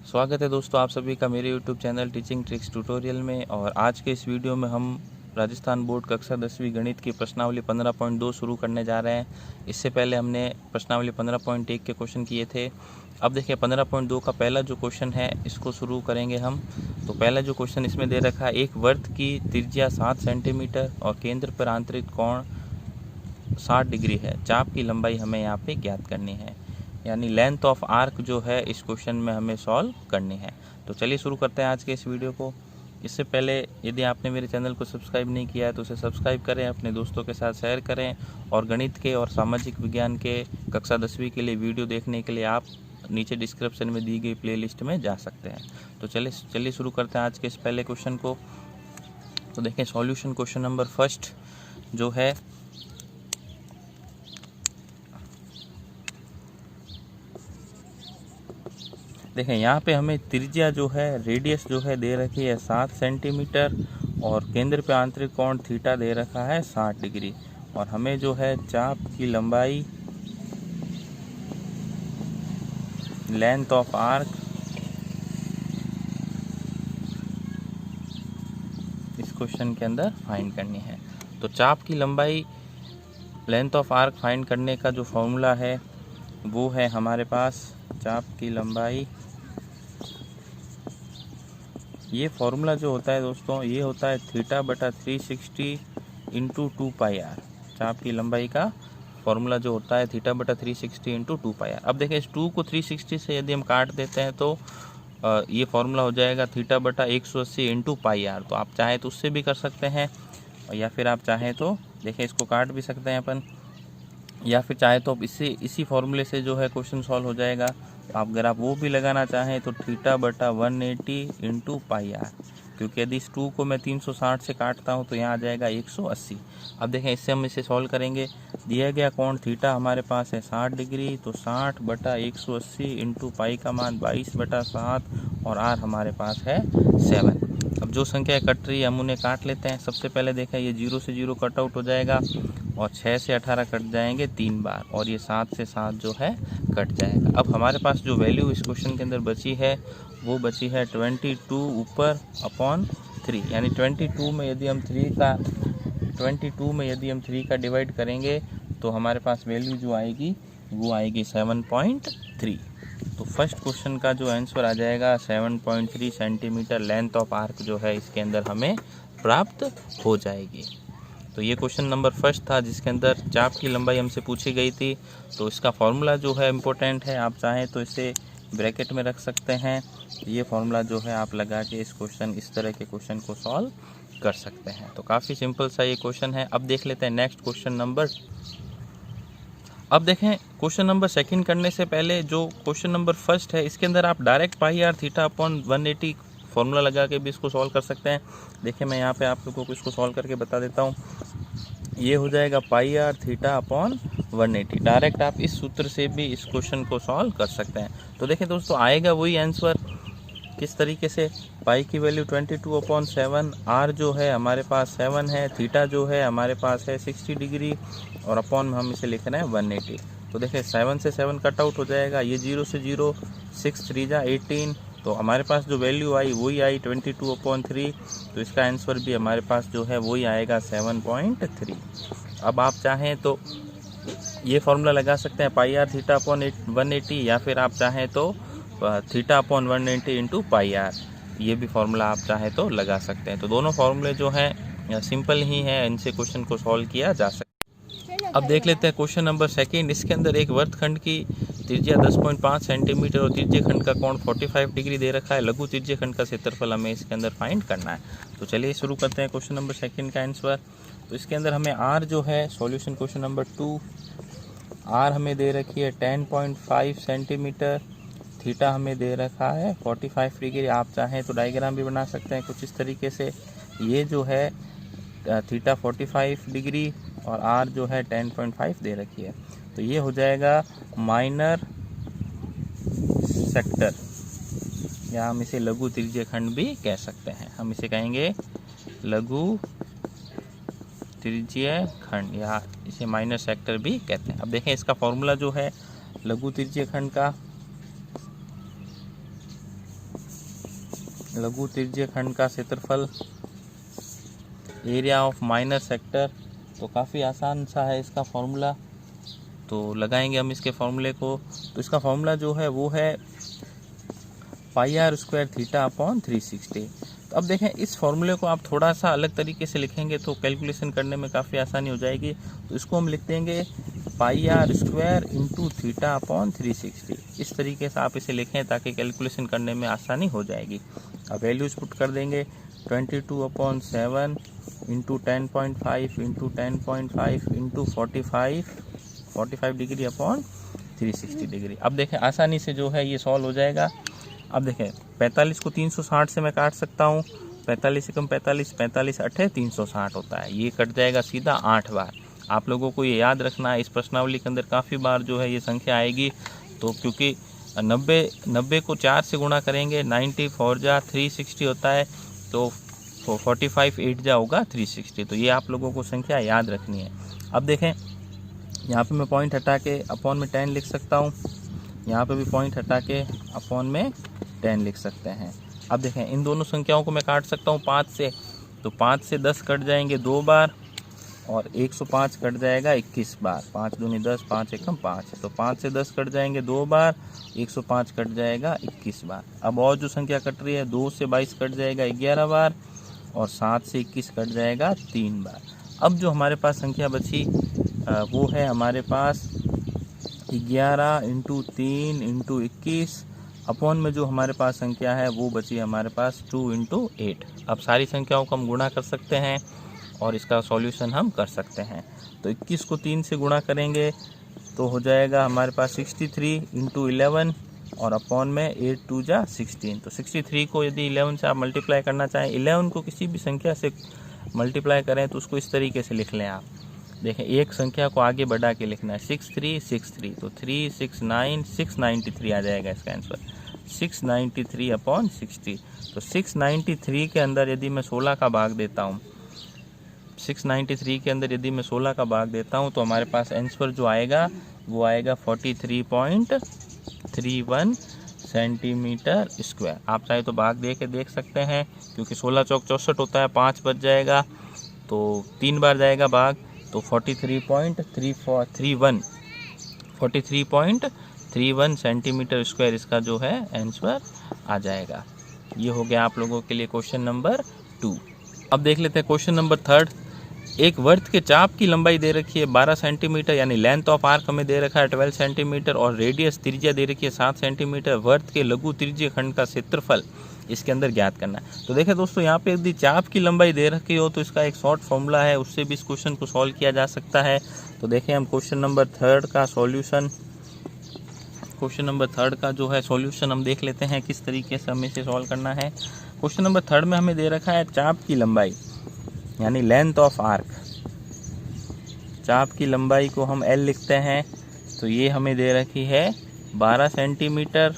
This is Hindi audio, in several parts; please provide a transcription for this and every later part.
स्वागत है दोस्तों आप सभी का मेरे YouTube channel teaching tricks tutorial में। और आज के इस वीडियो में हम राजस्थान बोर्ड कक्षा 10वीं गणित की प्रश्नावली 15.2 शुरू करने जा रहे हैं। इससे पहले हमने प्रश्नावली 15.1 के क्वेश्चन किए थे। अब देखिए 15.2 का पहला जो क्वेश्चन है इसको शुरू करेंगे हम। तो पहला जो क्वेश्चन इसमें दे रखा है, एक वर्त की त्रिज्या 7 सेंटीमीटर और केंद्र पर आंतरिक कोण 60 डिग्री है। चाप की लंबाई हमें यहाँ पे ज्ञात करनी है, यानी लेंथ ऑफ आर्क जो है इस क्वेश्चन में हमें सॉल्व करनी है। तो चलिए शुरू करते हैं आज के इस वीडियो को। इससे पहले यदि आपने मेरे चैनल को सब्सक्राइब नहीं किया है तो उसे सब्सक्राइब करें, अपने दोस्तों के साथ शेयर करें। और गणित के और सामाजिक विज्ञान के कक्षा 10वीं के लिए वीडियो देखने के लिए आप नीचे डिस्क्रिप्शन में दी गई प्लेलिस्ट में जा सकते हैं। तो चलिए शुरू करते हैं आज के इस पहले क्वेश्चन को। तो देखें सॉल्यूशन क्वेश्चन नंबर फर्स्ट जो है, देखें यहाँ पे हमें त्रिज्या जो है रेडियस जो है दे रखी है 7 सेंटीमीटर और केंद्र पे आंतरिक कोण थीटा दे रखा है 60 डिग्री। और हमें जो है चाप की लंबाई लेंथ ऑफ आर्क इस क्वेश्चन के अंदर फाइंड करनी है। तो चाप की लंबाई लेंथ ऑफ आर्क फाइंड करने का जो फॉर्मूला है वो है हमारे पास चाप की लंबाई, ये फॉर्मूला जो होता है दोस्तों ये होता है थीटा बटा 360 इंटू 2 पाई आर। चाप की लंबाई का फॉर्मूला जो होता है थीटा बटा 360 इंटू 2 पाई आर। अब देखें इस 2 को 360 से यदि हम काट देते हैं तो ये फॉर्मूला हो जाएगा थीटा बटा 180 इंटू पाई आर। तो आप चाहे तो उससे भी कर सकते हैं या फिर आप चाहें तो देखें इसको काट भी सकते हैं अपन, या फिर चाहे तो इसी फॉर्मूले से जो है क्वेश्चन सॉल्व हो जाएगा। आप अगर आप वो भी लगाना चाहें तो थीटा बटा 180 इंटू पाई आर, क्योंकि यदि इस 2 को मैं 360 से काटता हूं तो यहाँ आ जाएगा 180। अब देखें इससे हम इसे सॉल्व करेंगे। दिया गया कोण थीटा हमारे पास है 60 डिग्री, तो 60 बटा 180 इंटू पाई का मान 22 बटा 7 और आर हमारे पास है 7। अब जो संख्या कट रही है हम उन्हें काट लेते हैं। सबसे पहले देखें ये 0 से 0 कट आउट हो जाएगा और 6 से 18 कट जाएंगे 3 बार और ये 7 से 7 जो है कट जाएगा। अब हमारे पास जो वैल्यू इस क्वेश्चन के अंदर बची है वो बची है 22 ऊपर अपॉन 3, यानी 22 में यदि हम 3 का डिवाइड करेंगे तो हमारे पास वैल्यू जो आएगी वो आएगी 7.3। तो फर्स्ट क्वेश्चन का जो आंसर आ जाएगा 7.3 सेंटीमीटर लेंथ ऑफ आर्क जो है इसके अंदर हमें प्राप्त हो जाएगी। तो ये क्वेश्चन नंबर फर्स्ट था जिसके अंदर चाप की लंबाई हमसे पूछी गई थी। तो इसका फॉर्मूला जो है इम्पोर्टेंट है, आप चाहें तो इसे ब्रैकेट में रख सकते हैं। ये फॉर्मूला जो है आप लगा के इस तरह के क्वेश्चन को सॉल्व कर सकते हैं। तो काफ़ी सिंपल सा ये क्वेश्चन है। अब देख लेते हैं नेक्स्ट क्वेश्चन नंबर। अब देखें क्वेश्चन नंबर सेकंड करने से पहले जो क्वेश्चन नंबर फर्स्ट है इसके अंदर आप direct pi r theta upon 180 formula लगा के भी इसको सॉल्व कर सकते हैं। देखिए मैं यहाँ पे आप लोगों को इसको सॉल्व करके बता देता हूँ। ये हो जाएगा pi r theta upon 180। Direct आप इस सूत्र से भी इस क्वेश्चन को सॉल्व कर सकते हैं। तो देखें दोस्तों आएगा वही आंसर। किस तरीके से, पाई की वैल्यू 22/7, आर जो है हमारे पास 7 है, थीटा जो है हमारे पास है 60 डिग्री और अपॉन में हम इसे लिख रहे हैं 180। तो देखें 7 से 7 कट आउट हो जाएगा, ये 0 से 0, 6 3 जा 18। तो हमारे पास जो वैल्यू आई वही आई 22/3। तो इसका आंसर भी हमारे पास जो है वही आएगा 7.3। अब आप चाहें तो ये फॉर्मूला लगा सकते हैं पाई आर थीटा अपॉन 180, या फिर आप चाहें तो theta upon 190 into pi r, ये भी फार्मूला आप चाहे तो लगा सकते हैं। तो दोनों फार्मूले जो हैं सिंपल ही हैं, इनसे क्वेश्चन को सॉल्व किया जा सकता है। अब देख लेते हैं क्वेश्चन नंबर सेकंड। इसके अंदर एक वर्तखंड की त्रिज्या 10.5 सेंटीमीटर और त्रिज्य खंड का कोण 45 डिग्री दे रखा है। लघु त्रिज्य खंड का क्षेत्रफल हमें इसके अंदर फाइंड करना है। तो चलिए शुरू करते हैं क्वेश्चन नंबर सेकंड का आंसर। तो इसके अंदर हमें आर जो है सॉल्यूशन क्वेश्चन नंबर 2, आर हमें दे रखी है 10.5 सेंटीमीटर, थीटा हमें दे रखा है 45 डिग्री। आप चाहें तो डायग्राम भी बना सकते हैं कुछ इस तरीके से। ये जो है थीटा 45 डिग्री और आर जो है 10.5 दे रखी है। तो ये हो जाएगा माइनर सेक्टर, या हम इसे लघु त्रिज्य खंड भी कह सकते हैं। हम इसे कहेंगे लघु त्रिज्य खंड, या इसे माइनर सेक्टर भी कहते हैं। अब देखें इसका फॉर्मूला जो है लघु त्रिज्य खंड का, लघु त्रिज्यीय खंड का क्षेत्रफल, एरिया ऑफ माइनर सेक्टर। तो काफ़ी आसान सा है इसका फॉर्मूला, तो लगाएंगे हम इसके फॉर्मूले को। तो इसका फॉर्मूला जो है वो है πr² थीटा अपॉन 360। तो अब देखें इस फॉर्मूले को आप थोड़ा सा अलग तरीके से लिखेंगे तो कैलकुलेशन करने में काफ़ी आसानी हो जाएगी। तो इसको हम लिख देंगे πr² इंटू थीटा अपॉन 360। इस तरीके से आप इसे लिखें ताकि कैलकुलेशन करने में आसानी हो जाएगी। अब वैल्यूज पुट कर देंगे, 22/7 into 10.5 into 10.5 into 45 degree upon 360 degree. अब देखें आसानी से जो है ये सॉल्व हो जाएगा। अब देखें 45 को 360 से मैं काट सकता हूँ, 45 से कम 45, 45 8 360 होता है, ये कट जाएगा सीधा 8 बार। आप लोगों को ये याद रखना है, इस प्रश्नावली के अंदर काफ़ी बार जो है ये संख्या आएगी। तो क्योंकि 90 को 4 से गुणा करेंगे, 90 4 जा 360 होता है, तो 45 8 जा होगा 360। तो ये आप लोगों को संख्या याद रखनी है। अब देखें यहाँ पे मैं पॉइंट हटा के अपॉन में 10 लिख सकता हूँ, यहाँ पे भी पॉइंट हटा के अपॉन में 10 लिख सकते हैं। अब देखें इन दोनों संख्याओं को मैं काट सकता हूँ 5 से, तो 5 से 10 कट जाएंगे 2 बार, और 105 कट जाएगा 21 बार। 5 दूनी 10, 5 एकम 5, तो 5 से 10 कट जाएंगे 2 बार, 105 कट जाएगा 21 बार। अब और जो संख्या कट रही है, 2 से 22 कट जाएगा 11 बार, और 7 से 21 कट जाएगा 3 बार। अब जो हमारे पास संख्या बची वो है हमारे पास 11 इंटू 3 इंटू 21 अपॉन में जो हमारे पास संख्या है वो बची हमारे पास 2 इंटू 8। अब सारी संख्याओं को हम गुणा कर सकते हैं और इसका सॉल्यूशन हम कर सकते हैं। तो 21 को 3 से गुणा करेंगे तो हो जाएगा हमारे पास 63 इंटू 11, और अपॉन में 8 2 जा 16। तो 63 को यदि 11 से आप मल्टीप्लाई करना चाहें, 11 को किसी भी संख्या से मल्टीप्लाई करें तो उसको इस तरीके से लिख लें आप। देखें एक संख्या को आगे बढ़ा के लिखना है, 6363, तो 369 693 आ जाएगा इसका आंसर, 693 अपॉन 60। तो 693 के अंदर यदि मैं 16 का भाग देता हूँ, 693 के अंदर यदि मैं 16 का भाग देता हूँ तो हमारे पास आंसर जो आएगा वो आएगा 43.31 सेंटीमीटर स्क्वायर। आप चाहे तो भाग दे के देख सकते हैं, क्योंकि 16 चौक 64 होता है, 5 बच जाएगा तो 3 बार जाएगा भाग, तो 43.31 सेंटीमीटर स्क्वायर इसका जो है आंसर आ जाएगा। ये हो गया आप लोगों के लिए क्वेश्चन नंबर 2। अब देख लेते हैं क्वेश्चन नंबर 3। एक वर्त के चाप की लंबाई दे रखी है 12 सेंटीमीटर, यानी लेंथ ऑफ आर्क हमें दे रखा है 12 सेंटीमीटर, और रेडियस त्रिज्या दे रखी है 7 सेंटीमीटर। वर्त के लघु त्रिज्यीय खंड का क्षेत्रफल इसके अंदर ज्ञात करना है। तो देखिए दोस्तों, यहाँ पे यदि चाप की लंबाई दे रखी हो तो इसका एक शॉर्ट फॉर्मूला है, उससे भी इस क्वेश्चन को सॉल्व किया जा सकता है। तो देखें हम क्वेश्चन नंबर 3 का सॉल्यूशन, क्वेश्चन नंबर 3 का जो है सॉल्यूशन हम देख लेते हैं किस तरीके से हमें इसे सॉल्व करना है। क्वेश्चन नंबर 3 में हमें दे रखा है चाप की लंबाई, यानी लेंथ ऑफ आर्क। चाप की लंबाई को हम L लिखते हैं, तो ये हमें दे रखी है 12 सेंटीमीटर,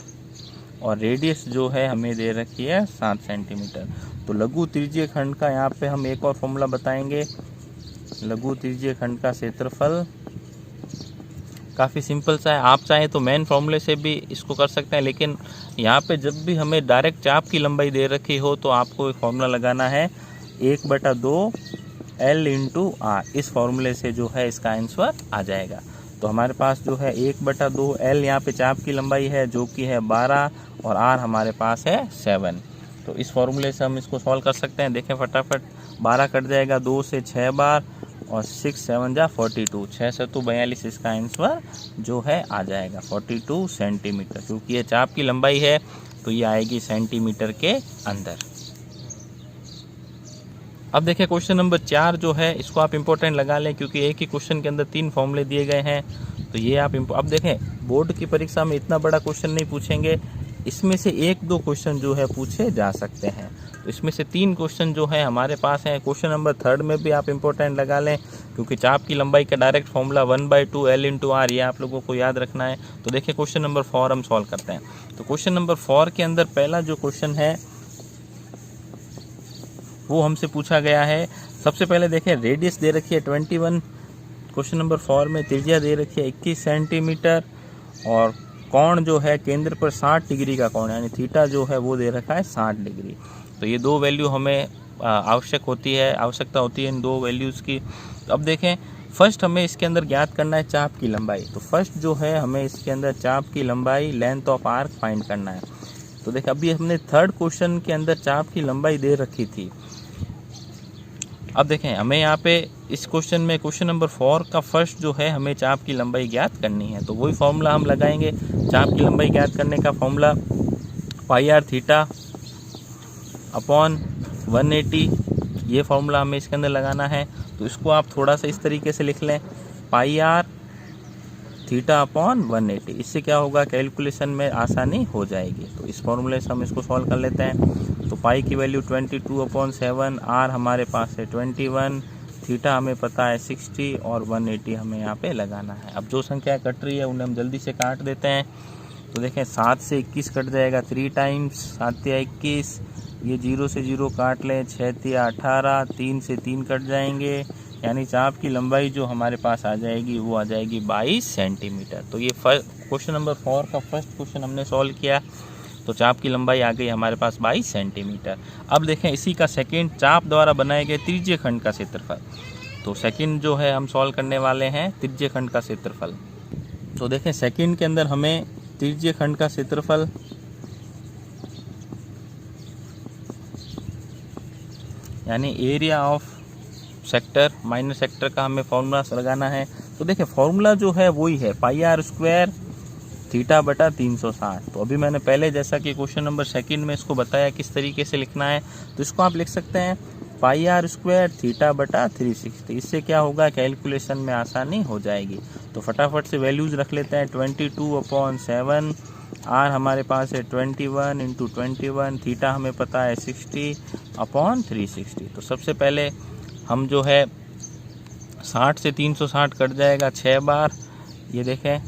और रेडियस जो है हमें दे रखी है 7 सेंटीमीटर। तो लघु त्रिज्यीय खंड का यहाँ पे हम एक और फॉर्मूला बताएंगे। लघु त्रिज्यीय खंड का क्षेत्रफल काफ़ी सिंपल सा है, आप चाहें तो मेन फॉर्मूले से भी इसको कर सकते हैं, लेकिन यहाँ पे जब भी हमें डायरेक्ट चाप की लंबाई दे रखी हो तो आपको एक फॉर्मूला लगाना है 1/2 L इंटू R। इस फॉर्मूले से जो है इसका आंसर आ जाएगा। तो हमारे पास जो है 1/2 L यहाँ पे चाप की लंबाई है जो कि है 12, और R हमारे पास है 7। तो इस फॉर्मूले से हम इसको सॉल्व कर सकते हैं। देखें फटाफट, 12 कट जाएगा 2 से 6 बार, और 6 7 जा 42, 6 से 42 इसका आंसर जो है आ जाएगा 42 सेंटीमीटर। क्योंकि ये चाप की लंबाई है तो ये आएगी सेंटीमीटर के अंदर। अब देखिए क्वेश्चन नंबर 4 जो है इसको आप इंपॉर्टेंट लगा लें, क्योंकि एक ही क्वेश्चन के अंदर 3 फॉर्मूले दिए गए हैं। तो ये आप अब देखें, बोर्ड की परीक्षा में इतना बड़ा क्वेश्चन नहीं पूछेंगे, इसमें से 1-2 क्वेश्चन जो है पूछे जा सकते हैं। तो इसमें से 3 क्वेश्चन जो है हमारे पास हैं। क्वेश्चन नंबर 3 में भी आप इंपॉर्टेंट लगा लें, क्योंकि चाप की लंबाई का direct formula 1/2 L into R, ये आप लोगों को याद रखना है। तो देखिए क्वेश्चन नंबर 4 हम सॉल्व करते हैं। तो क्वेश्चन नंबर 4 के अंदर पहला जो क्वेश्चन है वो हमसे पूछा गया है। सबसे पहले देखें, रेडियस दे रखी है 21, क्वेश्चन नंबर 4 में त्रिज्या दे रखी है 21 सेंटीमीटर, और कोण जो है केंद्र पर 60 डिग्री का कोण यानी थीटा जो है वो दे रखा है 60 डिग्री। तो ये दो वैल्यू हमें आवश्यकता होती है इन दो वैल्यूज़ की। तो अब देखें, फर्स्ट हमें इसके अंदर ज्ञात करना है चाप की लंबाई। तो फर्स्ट जो है हमें इसके अंदर चाप की लंबाई लेंथ ऑफ आर्क फाइंड करना है। तो देखें, अभी हमने थर्ड क्वेश्चन के अंदर चाप की लंबाई दे रखी थी। अब देखें, हमें यहाँ पे इस क्वेश्चन में क्वेश्चन नंबर 4 का फर्स्ट जो है हमें चाप की लंबाई ज्ञात करनी है। तो वही फॉर्मूला हम लगाएंगे। चाप की लंबाई ज्ञात करने का formula pi r theta upon 180, ये फॉर्मूला हमें इसके अंदर लगाना है। तो इसको आप थोड़ा सा इस तरीके से लिख लें, पाई आर थीटा अपॉन 180। इससे क्या होगा, कैलकुलेशन में आसानी हो जाएगी। तो इस फॉर्मूले से हम इसको सॉल्व कर लेते हैं। तो पाई की वैल्यू 22/7, आर हमारे पास है 21, थीटा हमें पता है 60 और 180 हमें यहाँ पे लगाना है। अब जो संख्या कट रही है उन्हें हम जल्दी से काट देते हैं। तो देखें, 7 से 21 कट जाएगा 3 टाइम्स, 7 या 21, ये 0 से 0 काट लें, 6 या 18, 3 से 3 कट जाएंगे, यानी चाप की लंबाई जो हमारे पास आ जाएगी वो आ जाएगी 22 सेंटीमीटर। तो ये क्वेश्चन नंबर 4 का फर्स्ट क्वेश्चन हमने सॉल्व किया। तो चाप की लंबाई आ गई हमारे पास 22 सेंटीमीटर। अब देखें, इसी का सेकंड चाप द्वारा बनाए गए त्रिज्यीय खंड का क्षेत्रफल। तो सेकंड जो है हम सॉल्व करने वाले हैं त्रिज्यीय खंड का क्षेत्रफल। तो देखें, सेकंड के अंदर हमें त्रिज्यीय खंड का क्षेत्रफल यानी area of sector minus sector का हमें फॉर्मूला लगाना है। तो देखिए, फॉर्मूला जो है वही है पाई आर स्क्वायर थीटा बटा 360। तो अभी मैंने पहले जैसा कि क्वेश्चन नंबर सेकंड में इसको बताया किस तरीके से लिखना है। तो इसको आप लिख सकते हैं पाई आर स्क्वायर थीटा बटा 360। इससे क्या होगा, कैलकुलेशन में आसानी हो जाएगी। तो फटाफट से वैल्यूज रख लेते हैं। 22/7, आर हमारे पास है 21 × 21, थीटा हमें पता है 60/360। तो सबसे पहले हम जो है 60 से 360 कट जाएगा 6 बार, ये देखें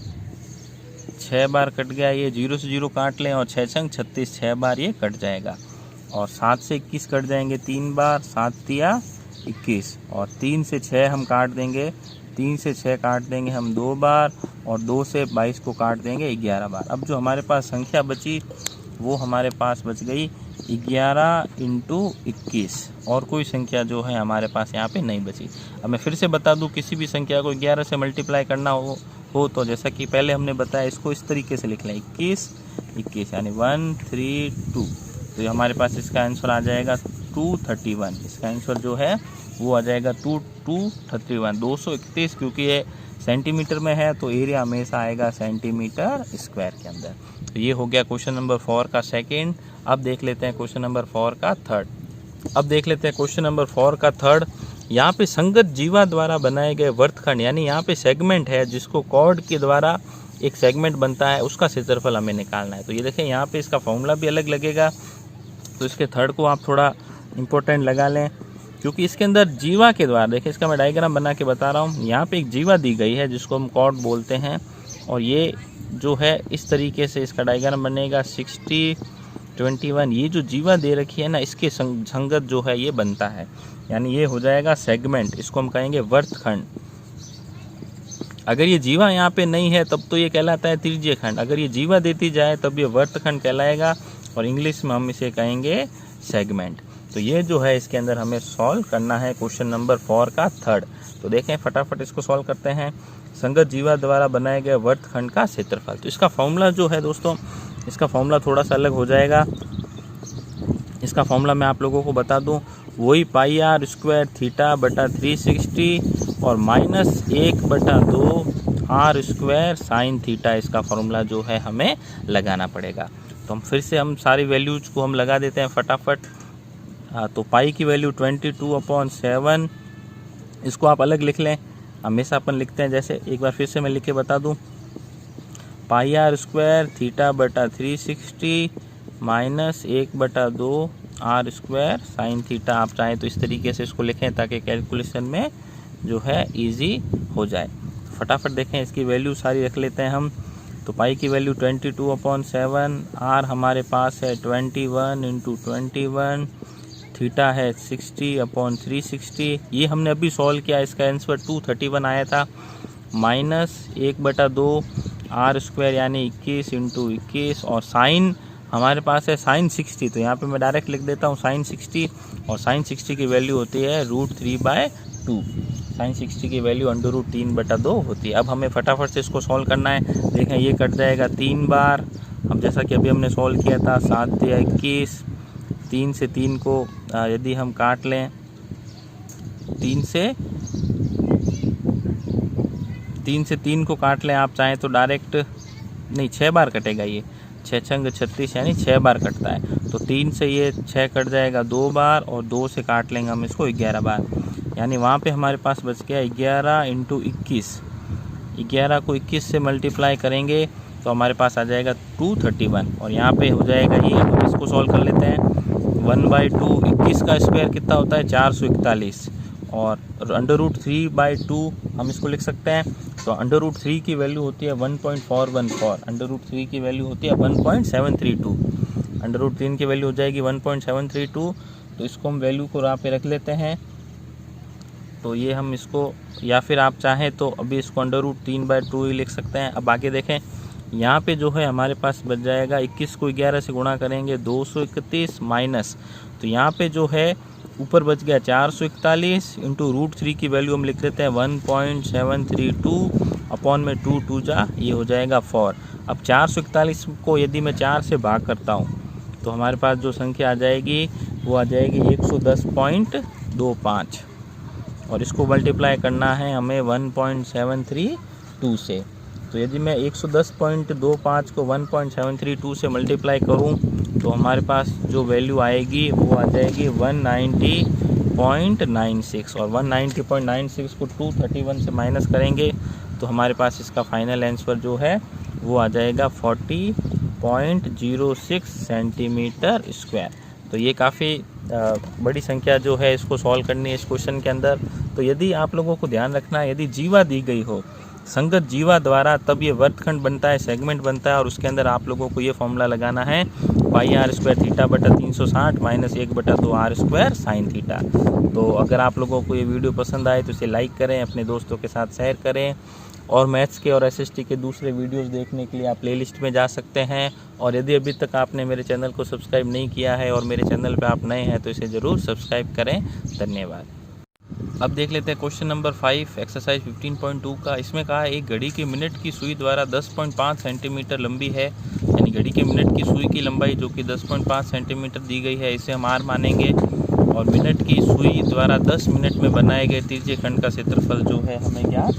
6 बार कट गया, ये 0 से 0 काट लें और 6 छंग 36, 6 बार ये कट जाएगा। और 7 से 21 कट जाएंगे 3 बार, 7 या 21, और 3 से 6 हम काट देंगे, 3 से 6 काट देंगे हम 2 बार, और 2 से 22 को काट देंगे 11 बार। अब जो हमारे पास संख्या बची वो हमारे पास बच गई 11 × 21, और कोई संख्या जो है हमारे पास यहाँ पे नहीं बची। अब मैं फिर से बता दूँ, किसी भी संख्या को 11 से मल्टीप्लाई करना हो तो जैसा कि पहले हमने बताया, इसको इस तरीके से लिख लें 21 यानी 132। तो हमारे पास इसका आंसर आ जाएगा 231। इसका आंसर जो है वो आ जाएगा 231, 231, क्योंकि ये सेंटीमीटर में है तो एरिया हमेशा आएगा सेंटीमीटर स्क्वायर के अंदर। तो ये हो गया क्वेश्चन नंबर 4 का सेकंड। अब देख लेते हैं क्वेश्चन नंबर 4 का थर्ड। क्वेश्चन नंबर 4 का थर्ड। यहाँ पे संगत जीवा द्वारा बनाए गए वर्तखंड, यानी यहाँ पे सेगमेंट है जिसको कॉर्ड के द्वारा एक सेगमेंट बनता है, उसका क्षेत्रफल हमें निकालना है। तो ये देखें, यहाँ पे इसका फॉर्मूला भी अलग लगेगा। तो इसके थर्ड को आप थोड़ा इम्पोर्टेंट लगा लें, क्योंकि इसके अंदर जीवा के द्वारा, देखिए इसका मैं डायग्राम बना के बता रहा हूँ। यहाँ पे एक जीवा दी गई है जिसको हम कॉर्ड बोलते हैं, और ये जो है इस तरीके से इसका डायग्राम बनेगा 60, 21। ये जो जीवा दे रखी है ना, इसके संगत जो है ये बनता है, यानी ये हो जाएगा सेगमेंट। इसको हम कहेंगे वर्तखंड। अगर ये जीवा यहाँ पे नहीं है तब तो ये कहलाता है त्रिज्यीय खंड। अगर ये जीवा देती जाए तब ये वर्तखंड कहलाएगा, और इंग्लिश में हम इसे कहेंगे सेगमेंट। तो ये जो है इसके अंदर हमें सॉल्व करना है क्वेश्चन नंबर 4 का थर्ड। तो देखें, फटाफट इसको सॉल्व करते हैं। संगत जीवा द्वारा बनाए गए वर्तखंड का क्षेत्रफल। तो इसका फॉर्मूला जो है दोस्तों, इसका फॉर्मूला थोड़ा सा अलग हो जाएगा। इसका फॉर्मूला मैं आप लोगों को बता दूं, वही पाई आर स्क्वायर थीटा बटा 360 और -1/2 आर स्क्वायर साइन थीटा, इसका फॉर्मूला जो है हमें लगाना पड़ेगा। तो हम फिर से सारी वैल्यूज को हम लगा देते हैं फटाफट। तो पाई की वैल्यू 22/7, इसको आप अलग लिख लें, हमेशा अपन लिखते हैं जैसे। एक बार फिर से मैं लिख के बता दूं, पाई आर स्क्वायर थीटा बटा 360 -1/2 आर स्क्वायर साइन थीटा। आप चाहें तो इस तरीके से इसको लिखें ताकि कैलकुलेशन में जो है इजी हो जाए। फटाफट देखें, इसकी वैल्यू सारी रख लेते हैं हम। तो पाई की वैल्यू 22/7, आर हमारे पास है 21 × 21, थीटा है 60/360। ये हमने अभी सॉल्व किया, इसका आंसर 231 आया था। -1/2 आर स्क्वायर यानी 21 इंटू 21, और साइन हमारे पास है साइन 60, तो यहाँ पे मैं डायरेक्ट लिख देता हूँ साइन 60, और साइन 60 की वैल्यू होती है √3/2। साइन 60 की वैल्यू √3/2 होती है। अब हमें फटाफट से इसको सॉल्व करना है। देखें ये कट जाएगा 3 बार। अब जैसा कि अभी हमने सॉल्व किया था 7 या 21, 3 से 3 को यदि हम काट लें, 3 से 3 को काट लें आप चाहें तो डायरेक्ट, नहीं 6 बार कटेगा ये, 6 छंग 36 यानी 6 बार कटता है। तो 3 से ये 6 कट जाएगा 2 बार, और 2 से काट लेंगे हम इसको 11 बार, यानी वहाँ पे हमारे पास बच गया 11 इंटू 21। 11 को 21 से मल्टीप्लाई करेंगे तो हमारे पास आ जाएगा 231, और यहाँ पे हो जाएगा ये। हम इसको सॉल्व कर लेते हैं। 1/2, 21 का स्क्वायर कितना होता है 441, और √3/2 हम इसको लिख सकते हैं। तो √3 की वैल्यू होती है 1.414, √3 की वैल्यू होती है 1.732, √3 की वैल्यू हो जाएगी 1.732। तो इसको हम वैल्यू को यहाँ पे रख लेते हैं। तो ये हम इसको, या फिर आप चाहें तो अभी इसको √3/2 ही लिख सकते हैं। अब आगे देखें, यहाँ पे जो है हमारे पास बच जाएगा 21 को 11 से गुणा करेंगे 231 माइनस, तो यहाँ पे जो है ऊपर बच गया 441 इंटू √3 की वैल्यू हम लिख देते हैं 1.732 अपॉन में 2 2 जा, ये हो जाएगा 4। अब 441 को यदि मैं 4 से भाग करता हूँ तो हमारे पास जो संख्या आ जाएगी वो आ जाएगी 110.25, और इसको मल्टीप्लाई करना है हमें 1.732 से। तो यदि मैं 110.25 को 1.732 से मल्टीप्लाई करूं तो हमारे पास जो वैल्यू आएगी वो आ जाएगी 190.96, और 190.96 को 231 से माइनस करेंगे तो हमारे पास इसका फाइनल आंसर जो है वो आ जाएगा 40.06 सेंटीमीटर स्क्वायर। तो ये काफ़ी बड़ी संख्या जो है इसको सॉल्व करनी है इस क्वेश्चन के अंदर। तो यदि आप लोगों को ध्यान रखना है, यदि जीवा दी गई हो संगत जीवा द्वारा, तब ये वर्गखंड बनता है, सेगमेंट बनता है, और उसके अंदर आप लोगों को ये फॉर्मूला लगाना है πr² θ/360 - 1/2 r² sin थीटा। तो अगर आप लोगों को ये वीडियो पसंद आए तो इसे लाइक करें, अपने दोस्तों के साथ शेयर करें, और मैथ्स के और SST के दूसरे वीडियोस देखने के लिए आप प्लेलिस्ट में जा सकते हैं। और यदि अभी तक आपने मेरे चैनल को सब्सक्राइब नहीं किया है और मेरे चैनल पर आप नए हैं तो इसे ज़रूर सब्सक्राइब करें। धन्यवाद। अब देख लेते हैं क्वेश्चन नंबर 5 एक्सरसाइज 15.2 का। इसमें कहा है एक घड़ी की मिनट की सुई द्वारा 10.5 सेंटीमीटर लंबी है, यानी घड़ी के मिनट की सुई की लंबाई जो कि 10.5 सेंटीमीटर दी गई है, इसे हम r मानेंगे। और मिनट की सुई द्वारा 10 मिनट में बनाए गए तिरछे खंड का क्षेत्रफल जो है हमें ज्ञात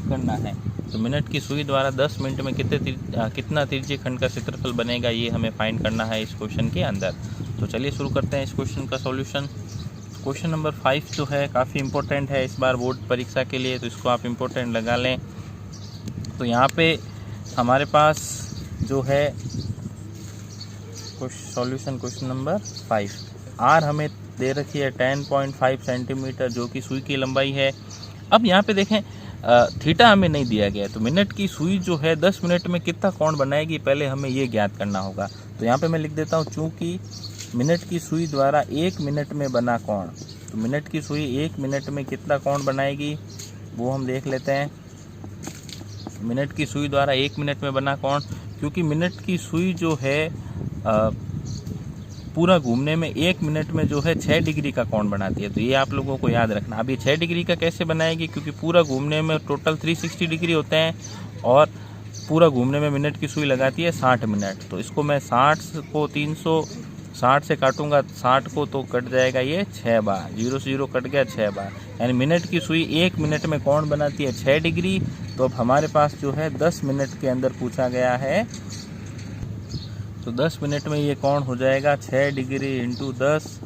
करना है। तो मिनट की सुई द्वारा 10 मिनट में कितना तिरछे खंड का क्षेत्रफल बनेगा, ये हमें फाइंड करना है इस क्वेश्चन के अंदर। तो चलिए शुरू करते हैं इस क्वेश्चन का सॉल्यूशन। क्वेश्चन नंबर 5 जो है काफ़ी इंपॉर्टेंट है इस बार बोर्ड परीक्षा के लिए, तो इसको आप इंपॉर्टेंट लगा लें। तो यहाँ पे हमारे पास जो है सॉल्यूशन क्वेश्चन नंबर 5, आर हमें दे रखी है 10.5 सेंटीमीटर जो कि सुई की लंबाई है। अब यहाँ पे देखें थीटा हमें नहीं दिया गया है, तो मिनट की सुई जो है 10 मिनट में कितना कोण बनाएगी, पहले हमें ये ज्ञात करना होगा। तो यहाँ पे मैं लिख देता हूँ, चूँकि मिनट की सुई द्वारा 1 मिनट में बना कोण, तो मिनट की सुई 1 मिनट में कितना कोण बनाएगी वो हम देख लेते हैं। मिनट की सुई द्वारा 1 मिनट में बना कोण, क्योंकि मिनट की सुई जो है पूरा घूमने में 1 मिनट में जो है 6 डिग्री का कोण बनाती है। तो ये आप लोगों को याद रखना। अब ये 6 डिग्री का कैसे बनाएगी, क्योंकि पूरा घूमने में टोटल 360 डिग्री होते हैं, और पूरा घूमने में मिनट की सुई लगाती है 60 मिनट। तो इसको मैं 60 को 360 से काटूंगा, 60 को तो कट जाएगा ये 6 बार, 0 से 0 कट गया 6 बार, यानी मिनट की सुई 1 मिनट में कोण बनाती है 6 डिग्री। तो अब हमारे पास जो है 10 मिनट के अंदर पूछा गया है, तो 10 मिनट में ये कोण हो जाएगा 6 डिग्री इंटू 10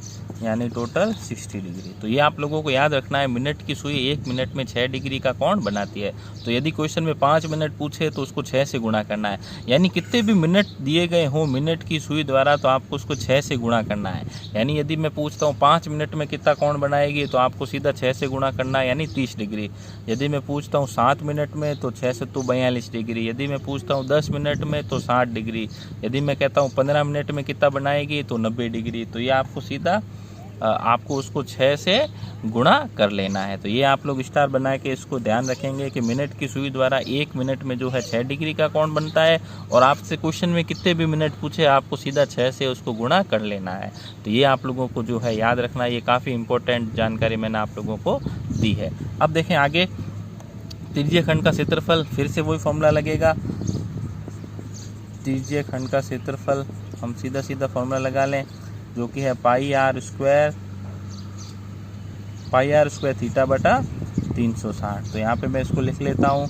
यानी टोटल 60 डिग्री। तो ये आप लोगों को याद रखना है, मिनट की सुई 1 मिनट में 6 डिग्री का कोण बनाती है। तो यदि क्वेश्चन में 5 मिनट पूछे तो उसको 6 से गुणा करना है, यानी कितने भी मिनट दिए गए हों मिनट की सुई द्वारा तो आपको उसको 6 से गुणा करना है। यानी यदि मैं पूछता हूँ 5 मिनट में कितना कोण बनाएगी, तो आपको सीधा 6 से गुणा करना है, यानी 30 डिग्री। यदि मैं पूछता हूँ 7 मिनट में तो 6 से तो 42 डिग्री। यदि मैं पूछता हूँ 10 मिनट में तो 60 डिग्री। यदि मैं कहता हूँ 15 मिनट में कितना बनाएगी तो 90 डिग्री। तो ये आपको सीधा आपको उसको 6 से गुणा कर लेना है। तो ये आप लोग स्टार बना के इसको ध्यान रखेंगे कि मिनट की सुई द्वारा 1 मिनट में जो है 6 डिग्री का कोण बनता है, और आपसे क्वेश्चन में कितने भी मिनट पूछे आपको सीधा 6 से उसको गुणा कर लेना है। तो ये आप लोगों को जो है याद रखना, ये काफ़ी इंपॉर्टेंट जानकारी मैंने आप लोगों को दी है। अब देखें आगे, त्रिज्यीय खंड का क्षेत्रफल, फिर से वही फॉर्मूला लगेगा। त्रिज्यीय खंड का क्षेत्रफल हम सीधा फॉर्मूला लगा लें, जो कि है पाई आर स्क्वायर थीटा बटा 360। तो यहाँ पे मैं इसको लिख लेता हूँ,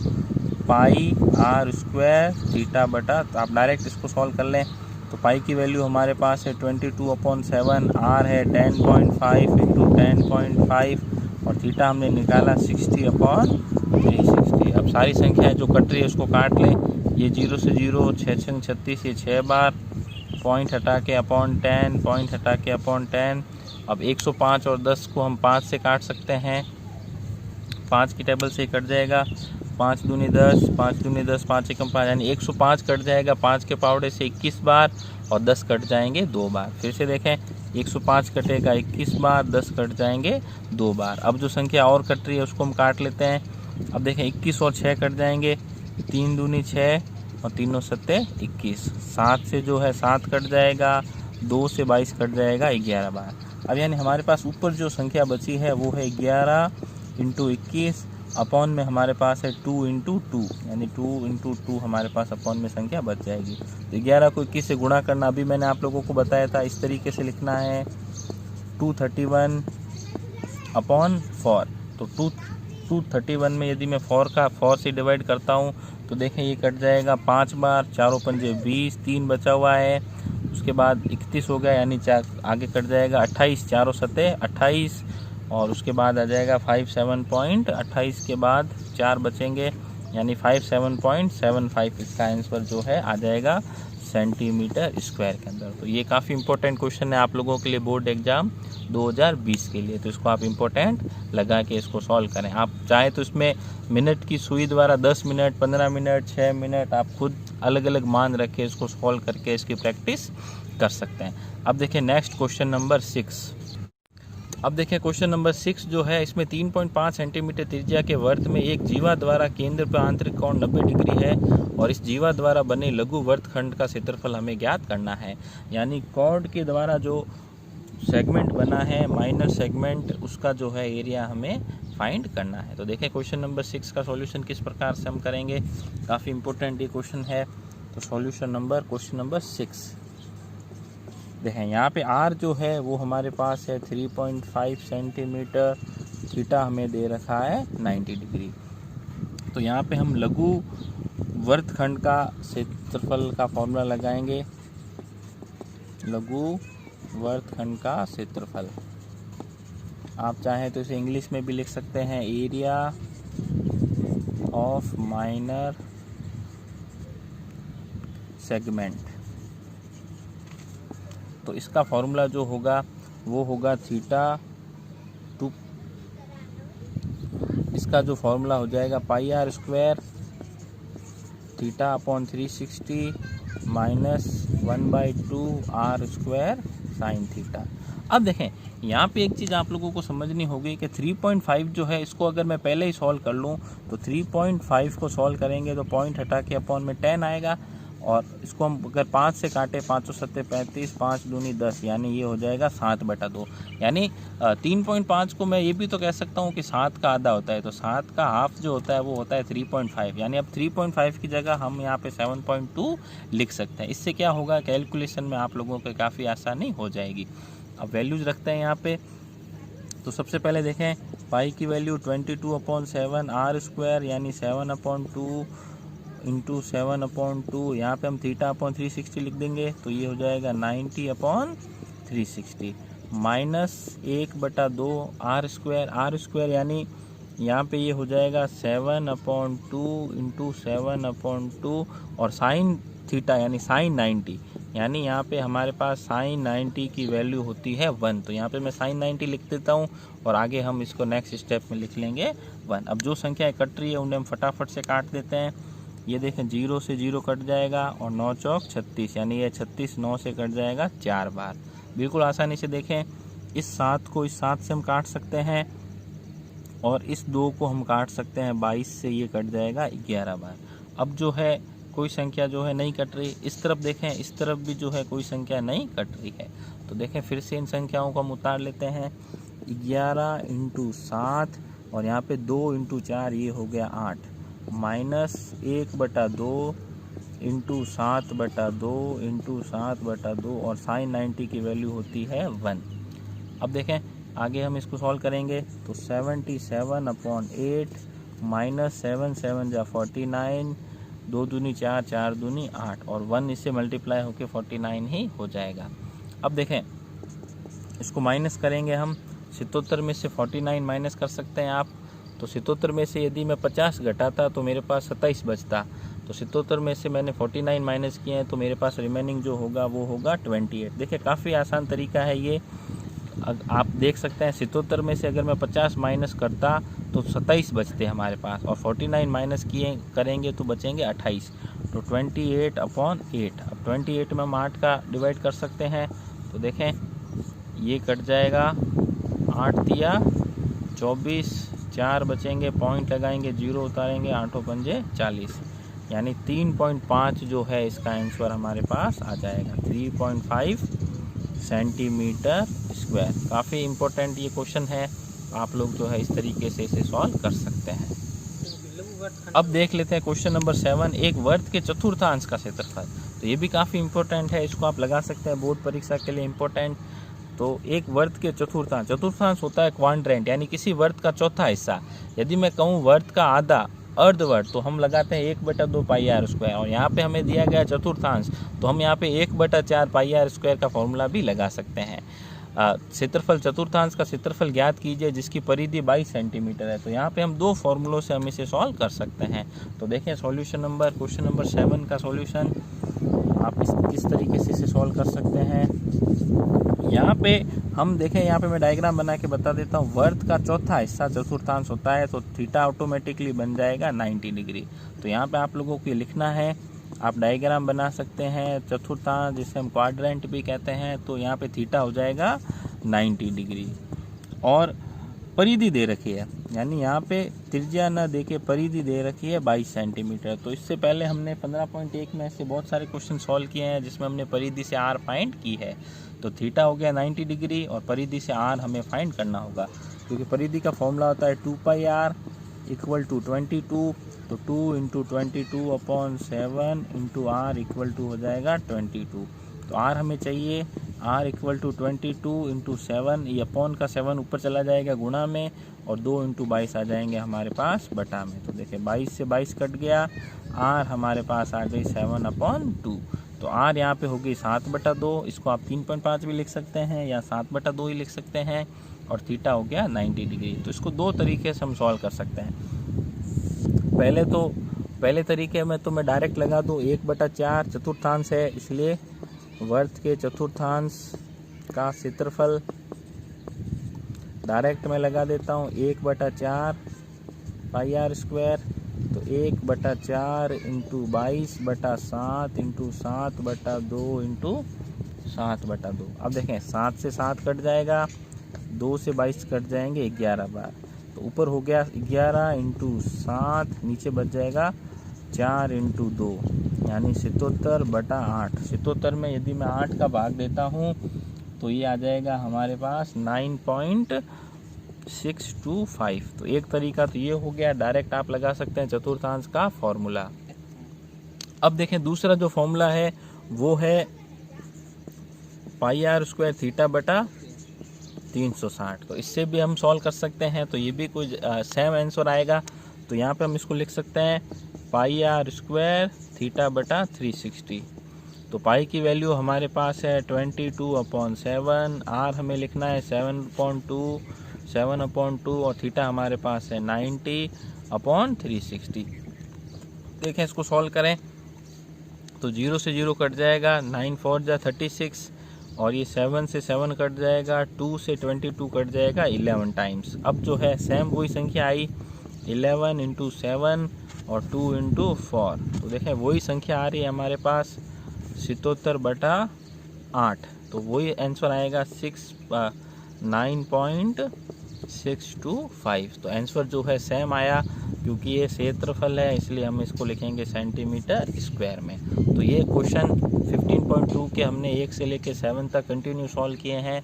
पाई आर स्क्वायर थीटा बटा, तो आप डायरेक्ट इसको सॉल्व कर लें। तो पाई की वैल्यू हमारे पास है 22/7, आर है 10.5 इंटू 10.5, और थीटा हमने निकाला 60/360। अब सारी संख्याएं जो कट रही है उसको काट लें। ये 0 से 0, 6 6 36, ये 6 बार, पॉइंट हटा के /10, पॉइंट हटा के /10। अब 105 और 10 को हम 5 से काट सकते हैं, 5 की टेबल से ही कट जाएगा। 5 दूनी 10, 5 दूनी 10, 5 एकम 5, यानी 105 कट जाएगा 5 के पावड़े से 21 बार, और 10 कट जाएंगे 2 बार। फिर से देखें, 105 कटेगा 21 बार, 10 कट जाएंगे 2 बार। अब जो संख्या और कट रही है उसको हम काट लेते हैं। अब देखें 21 और 6 कट जाएंगे, 3 दूनी 6 और 3 सत्ते 21। 7 से जो है 7 कट जाएगा, 2 से 22 कट जाएगा 11 बार। अब यानी हमारे पास ऊपर जो संख्या बची है वो है 11 इंटू 21, अपॉन में हमारे पास है 2 इंटू 2, यानी 2 इंटू 2 हमारे पास अपॉन में संख्या बच जाएगी। तो 11 को 21 से गुणा करना अभी मैंने आप लोगों को बताया था, इस तरीके से लिखना है 231/4। तो 231 में यदि मैं 4 से डिवाइड करता हूँ तो देखें ये कट जाएगा 5 बार, 4 पंजे 20, 3 बचा हुआ है, उसके बाद 31 हो गया, यानी 4 आगे कट जाएगा 28, 4 सत्ते 28, और उसके बाद आ जाएगा 57.28 के बाद 4 बचेंगे, यानी 57.75 इसका आंसर जो है आ जाएगा सेंटीमीटर स्क्वायर के अंदर। तो ये काफ़ी इंपॉर्टेंट क्वेश्चन है आप लोगों के लिए बोर्ड एग्जाम 2020 के लिए, तो इसको आप इंपॉर्टेंट लगा के इसको सॉल्व करें। आप चाहे तो इसमें मिनट की सुई द्वारा 10 मिनट, 15 मिनट, 6 मिनट आप खुद अलग अलग मान रखे इसको सॉल्व करके इसकी प्रैक्टिस कर सकते हैं। अब देखिए नेक्स्ट क्वेश्चन नंबर 6। अब देखिए क्वेश्चन नंबर 6 जो है, इसमें 3.5 सेंटीमीटर त्रिज्या के वर्त में एक जीवा द्वारा केंद्र पर आंतरिक कोण 90 डिग्री है, और इस जीवा द्वारा बने लघु वर्तखंड का क्षेत्रफल हमें ज्ञात करना है। यानी कॉर्ड के द्वारा जो सेगमेंट बना है, माइनर सेगमेंट, उसका जो है एरिया हमें फाइंड करना है। तो देखें क्वेश्चन नंबर 6 का सॉल्यूशन किस प्रकार से हम करेंगे, काफ़ी इंपॉर्टेंट ये क्वेश्चन है। तो सॉल्यूशन क्वेश्चन नंबर 6 देखें, यहाँ पे आर जो है वो हमारे पास है 3.5 सेंटीमीटर, थीटा हमें दे रखा है 90 डिग्री। तो यहाँ पे हम लघु वर्तखंड का क्षेत्रफल का फॉर्मूला लगाएंगे। लघु वर्तखंड का क्षेत्रफल, आप चाहें तो इसे इंग्लिश में भी लिख सकते हैं, एरिया ऑफ माइनर सेगमेंट। तो इसका फॉर्मूला जो होगा वो होगा थीटा टू, इसका जो फॉर्मूला हो जाएगा pi r square theta upon 360 minus 1/2 r square sine theta. अब देखें यहाँ पे एक चीज़ आप लोगों को समझनी होगी कि 3.5 जो है इसको अगर मैं पहले ही सॉल्व कर लूँ तो 3.5 को सॉल्व करेंगे तो पॉइंट हटा के अपॉन में 10 आएगा, और इसको हम अगर 5 से काटे 5 सत्ते 35, 5 दूनी 10, यानी ये हो जाएगा 7/2। यानी 3.5 को मैं ये भी तो कह सकता हूँ कि 7 का आधा होता है, तो 7 का हाफ जो होता है वो होता है 3.5। यानी अब 3.5 की जगह हम यहाँ पे 7.2 लिख सकते हैं। इससे क्या होगा, कैलकुलेशन में आप लोगों को काफ़ी आसानी हो जाएगी। अब वैल्यूज़ रखते हैं यहाँ पे। तो सबसे पहले देखें पाई की वैल्यू 22/7 आर स्क्वायर, यानी 7/2 इंटू 7/2, यहाँ पे हम थीटा अपॉन 360 लिख देंगे, तो ये हो जाएगा 90/360 माइनस 1/2 आर स्क्वायर, यानी यहाँ पे ये हो जाएगा 7/2 इंटू 7/2, और साइन थीटा यानी साइन 90, यानी यहाँ पे हमारे पास साइन 90 की वैल्यू होती है 1। तो यहाँ पे मैं साइन 90 लिख देता हूँ, और आगे हम इसको नेक्स्ट स्टेप में लिख लेंगे 1। अब जो संख्याएं कट रही है उन्हें हम फटाफट से काट देते हैं। ये देखें 0 से 0 कट जाएगा, और 9 चौक 36, यानी ये 36 9 से कट जाएगा 4 बार। बिल्कुल आसानी से देखें इस 7 को इस 7 से हम काट सकते हैं और इस 2 को हम काट सकते हैं 22 से, ये कट जाएगा 11 बार। अब जो है कोई संख्या जो है नहीं कट रही, इस तरफ देखें, इस तरफ भी जो है कोई संख्या नहीं कट रही है। तो देखें फिर से इन संख्याओं को हम उतार लेते हैं। 11 × 7 और यहाँ पे 2 × 4 ये हो गया 8, -1/2 × 7/2 × 7/2 और sin 90 की वैल्यू होती है 1। अब देखें आगे हम इसको सॉल्व करेंगे तो 77/8 -7 7 जा 49, 2 दूनी 4 4 दूनी 8 और 1 इससे मल्टीप्लाई होके 49 ही हो जाएगा। अब देखें इसको माइनस करेंगे हम, 77 में से 49 माइनस कर सकते हैं आप। तो 77 में से यदि मैं 50 घटाता तो मेरे पास 27 बचता। तो 77 में से मैंने 49 माइनस किए हैं तो मेरे पास रिमेनिंग जो होगा वो होगा 28। देखिए काफ़ी आसान तरीका है ये। आप देख सकते हैं 77 में से अगर मैं 50 माइनस करता तो 27 बचते हमारे पास और 49 माइनस किए करेंगे तो बचेंगे 28। तो 28/8। अब 28 में हम 8 का डिवाइड कर सकते हैं तो देखें ये कट जाएगा, 8 तिया 24, 4 बचेंगे, पॉइंट लगाएंगे, 0 उतारेंगे, 8 पंजे 40, यानी 3.5 जो है इसका आंसर हमारे पास आ जाएगा, 3.5 सेंटीमीटर स्क्वायर। काफ़ी इम्पोर्टेंट ये क्वेश्चन है, आप लोग जो है इस तरीके से इसे सॉल्व कर सकते हैं। अब देख लेते हैं क्वेश्चन नंबर 7, एक वर्त के चतुर्थांश का क्षेत्रफल। तो ये भी काफ़ी इम्पोर्टेंट है, इसको आप लगा सकते हैं बोर्ड परीक्षा के लिए इम्पोर्टेंट। तो एक वर्त के चतुर्थांश, चतुर्थांश होता है क्वाड्रेंट यानी किसी वर्त का चौथा हिस्सा। यदि मैं कहूँ वर्त का आधा अर्धवर्त तो हम लगाते हैं 1/2 πr²। और यहाँ पे हमें दिया गया चतुर्थांश तो हम यहाँ पे 1/4 πr² का फॉर्मूला भी लगा सकते हैं। क्षेत्रफल, चतुर्थांश का क्षेत्रफल ज्ञात कीजिए जिसकी परिधि 22 सेंटीमीटर है। तो यहाँ पे हम 2 फॉर्मूलों से हम इसे सॉल्व कर सकते हैं। तो देखें क्वेश्चन नंबर 7 का सॉल्यूशन आप किस तरीके से इसे सॉल्व कर सकते हैं। यहाँ पे हम देखें, यहाँ पे मैं डायग्राम बना के बता देता हूँ। वर्त का चौथा हिस्सा चतुर्थांश होता है तो थीटा ऑटोमेटिकली बन जाएगा 90 डिग्री। तो यहाँ पे आप लोगों को ये लिखना है, आप डायग्राम बना सकते हैं चतुर्थांश जिसे हम क्वाड्रेंट भी कहते हैं। तो यहाँ पे थीटा हो जाएगा 90 डिग्री और परिधि दे रखी है, यानी यहाँ पे त्रिज्या न दे के परिधि दे रखी है 22 सेंटीमीटर। तो इससे पहले हमने 15.1 में से बहुत सारे क्वेश्चन सॉल्व किए हैं जिसमें हमने परिधि से आर फाइंड की है। तो थीटा हो गया 90 डिग्री और परिधि से आर हमें फाइंड करना होगा, क्योंकि परिधि का फॉर्मूला होता है 2πr = 22। तो 2 × 22/7 × r = हो जाएगा 22। तो r हमें चाहिए, r = 22 × 7, ये अपॉन का 7 ऊपर चला जाएगा गुणा में और 2 × 22 आ जाएंगे हमारे पास बटा में। तो देखिए 22 से 22 कट गया, r हमारे पास आ गई 7/2। तो r यहाँ पे होगी 7/2, इसको आप 3.5 भी लिख सकते हैं या 7/2 ही लिख सकते हैं और थीटा हो गया 90 डिग्री। तो इसको 2 तरीके से हम सॉल्व कर सकते हैं। पहले तरीके में तो मैं डायरेक्ट लगा दूँ, 1/4 चतुर्थांश है इसलिए वर्त के चतुर्थांश का क्षेत्रफल डायरेक्ट मैं लगा देता हूँ 1/4 πr²। तो 1/4 × 22/7 × 7/2 × 7/2। अब देखें 7 से 7 कट जाएगा, 2 से 22 कट जाएंगे 11 बार। तो ऊपर हो गया 11 × 7, नीचे बच जाएगा 4 × 2 यानी 77/8। 77 में यदि मैं 8 का भाग देता हूँ तो ये आ जाएगा हमारे पास 9.625। तो एक तरीका तो ये हो गया, डायरेक्ट आप लगा सकते हैं चतुर्थांश का फॉर्मूला। अब देखें दूसरा जो फॉर्मूला है वो है πr² θ/360। तो इससे भी हम सॉल्व कर सकते हैं, तो ये भी कुछ सेम आंसर आएगा। तो यहाँ पे हम इसको लिख सकते हैं πr² θ/360। तो पाई की वैल्यू हमारे पास है 22/7, r हमें लिखना है 7/2 और थीटा हमारे पास है 90/360। देखें इसको सॉल्व करें तो 0 से 0 कट जाएगा, 9 4 जा 36 और ये 7 से 7 कट जाएगा, 2 से 22 कट जाएगा 11 टाइम्स। अब जो है सेम वही संख्या आई, 11 × 7 और 2 × 4। तो देखें वही संख्या आ रही है हमारे पास 77/8। तो वही आंसर आएगा 9.625। तो आंसर जो है सेम आया, क्योंकि ये क्षेत्रफल है इसलिए हम इसको लिखेंगे सेंटीमीटर स्क्वायर में। तो ये क्वेश्चन 15.2 के हमने 1 से लेकर 7 तक कंटिन्यू सॉल्व किए हैं।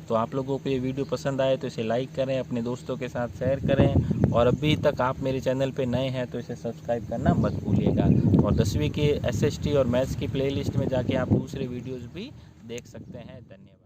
तो आप लोगों को ये वीडियो पसंद आए तो इसे लाइक करें, अपने दोस्तों के साथ शेयर करें, और अभी तक आप मेरे चैनल पे नए हैं तो इसे सब्सक्राइब करना मत भूलिएगा। और 10वीं के SST और मैथ्स की प्लेलिस्ट में जाके आप दूसरे वीडियोज़ भी देख सकते हैं। धन्यवाद।